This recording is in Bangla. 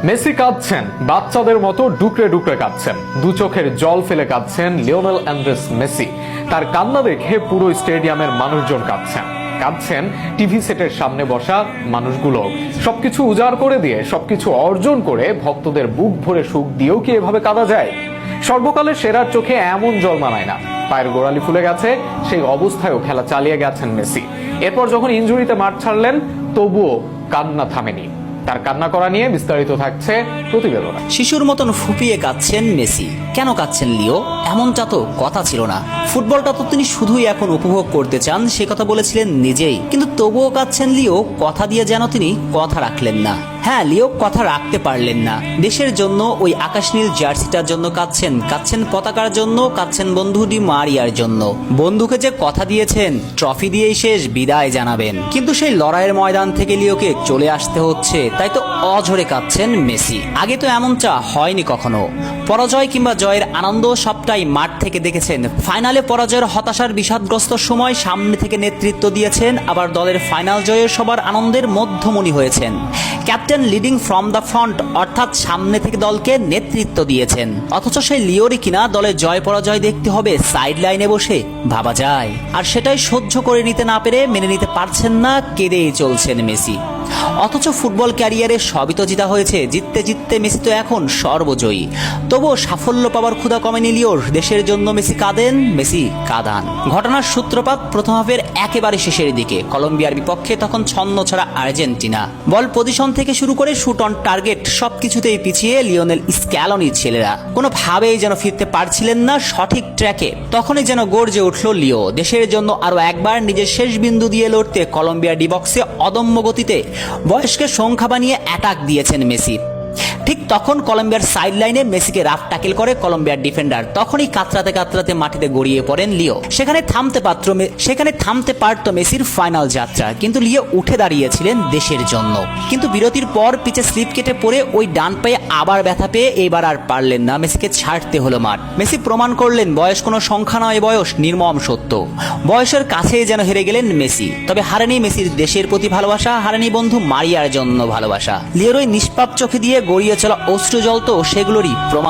মেসি কাঁদছেন, বাচ্চাদের মতো ডুকরে ডুকরে কাঁদছেন। দু চোখের জল ফেলে কাঁদছেন লিওনেল অ্যান্ড্রেস মেসি। তার কান্না দেখে পুরো স্টেডিয়ামের মানুষজন কাঁদছেন টিভি সেটের সামনে বসা মানুষগুলো। সবকিছু উজাড় করে দিয়ে, সবকিছু অর্জন করে ভক্তদের বুক ভরে সুখ দিয়েও কি এভাবে কাঁদা যায়? সর্বকালের সেরার চোখে এমন জল মানায় না। পায়ের গোড়ালি ফুলে গেছে, সেই অবস্থায়ও খেলা চালিয়ে গেছেন মেসি। এরপর যখন ইনজুরিতে মাঠ ছাড়লেন, তবুও কান্না থামেনি। তার কান্না করা নিয়ে বিস্তারিত থাকছে প্রতিবেদনে। শিশুর মতন ফুপিয়ে কাঁদছেন মেসি। কেন কাঁদছেন লিও? এমনটা তো কথা ছিল না। ফুটবলটা তো তিনি শুধুই এখন উপভোগ করতে চান, সে কথা বলেছিলেন নিজেই। কিন্তু তবুও কাঁদছেন লিও, কথা দিয়ে যেন তিনি কথা রাখলেন না। হ্যাঁ, লিও কথা রাখতে পারলেন না। দেশের জন্য ওই আকাশ নীল জার্সিটার জন্য কাঁদছেন পতাকার জন্য, কাঁদছেন বন্ধু ডি মারিয়ার জন্য। বন্ধুকে যে কথা দিয়েছেন ট্রফি দিয়েই শেষ বিদায় জানাবেন, কিন্তু সেই লড়াইয়ের ময়দান থেকে লিওকে চলে আসতে হচ্ছে, তাই তো অঝরে কাঁদছেন মেসি। আগে তো এমনটা হয়নি কখনো। পরাজয় কিংবা জয়ের আনন্দ সবটাই মাঠ থেকে দেখেছেন। ফাইনালে পরাজয়ের হতাশার বিষাদগ্রস্ত সময় সামনে থেকে নেতৃত্ব দিয়েছেন, আবার দলের ফাইনাল জয়ের সবার আনন্দের মধ্যমণি হয়েছেন। Captain leading from the front, অর্থাৎ সামনে থেকে দলকে নেতৃত্ব দিয়েছেন। অথচ সেই লিওরই কিনা দলের জয় পরাজয় দেখতে হবে সাইড লাইনে বসে, ভাবা যায়। আর সেটাই সহ্য করে নিতে না পেরে, মেনে নিতে পারছেন না, কেঁদেই চলছেন মেসি। অথচ ফুটবল ক্যারিয়ারে সবই তো জিতা হয়েছে। জিততে জিততে মেসি তো এখন সর্বজয়ী। তবুও সাফল্য পাওয়ার ক্ষুধা কমেনি লিওর। দেশের জন্য মেসি কাঁদেন, মেসি কাঁদান। ঘটনার সূত্রপাত প্রথম হাফের একেবারে শেষের দিকে। কলম্বিয়ার বিপক্ষে তখন ছন্ন ছাড়া আর্জেন্টিনা। বল পজিশন থেকে শুরু করে শুট অন টার্গেট সবকিছুতেই পিছিয়ে লিওনেল স্ক্যালোনির ছেলেরা কোনোভাবেই যেন ফিরতে পারছিলেন না সঠিক ট্র্যাকে। তখনই যেন গর্জে উঠল লিও। দেশের জন্য আরো একবার নিজের শেষ বিন্দু দিয়ে লড়তে কলম্বিয়ার ডিবক্সে অদম্য গতিতে বয়সকে সংখ্যা বানিয়ে অ্যাটাক দিয়েছেন মেসি। ঠিক তখন কলম্বিয়ার সাইড লাইনে মেসিকে রাফ ট্যাকেল করে কলম্বিয়ার ডিফেন্ডার। তখনই কাতরাতে কাতরাতে মাটিতে গড়িয়ে পড়েন লিও। সেখানে থামতে পারত মেসির ফাইনাল যাত্রা, কিন্তু লিও উঠে দাঁড়িয়েছিলেন দেশের জন্য। কিন্তু বিরতির পর পিচে স্লিপ কেটে পড়ে ওই ডান পায়ে আবার ব্যথা পেয়ে এবার আর পারলেন না, মেসিকে ছাড়তে হলো মাঠ। মেসি প্রমাণ করলেন বয়স কোনো সংখ্যা নয়, বয়স নির্মম সত্য। বয়সের কাছেই যেন হেরে গেলেন মেসি। তবে হারেনি মেসির দেশের প্রতি ভালোবাসা, হারেনি বন্ধু মারিয়ার জন্য ভালোবাসা। লিওর ওই নিষ্পাপ চোখে দিয়ে গড়িয়ে চলা অশ্রু জল তো সেগুলোরই প্রমাণ।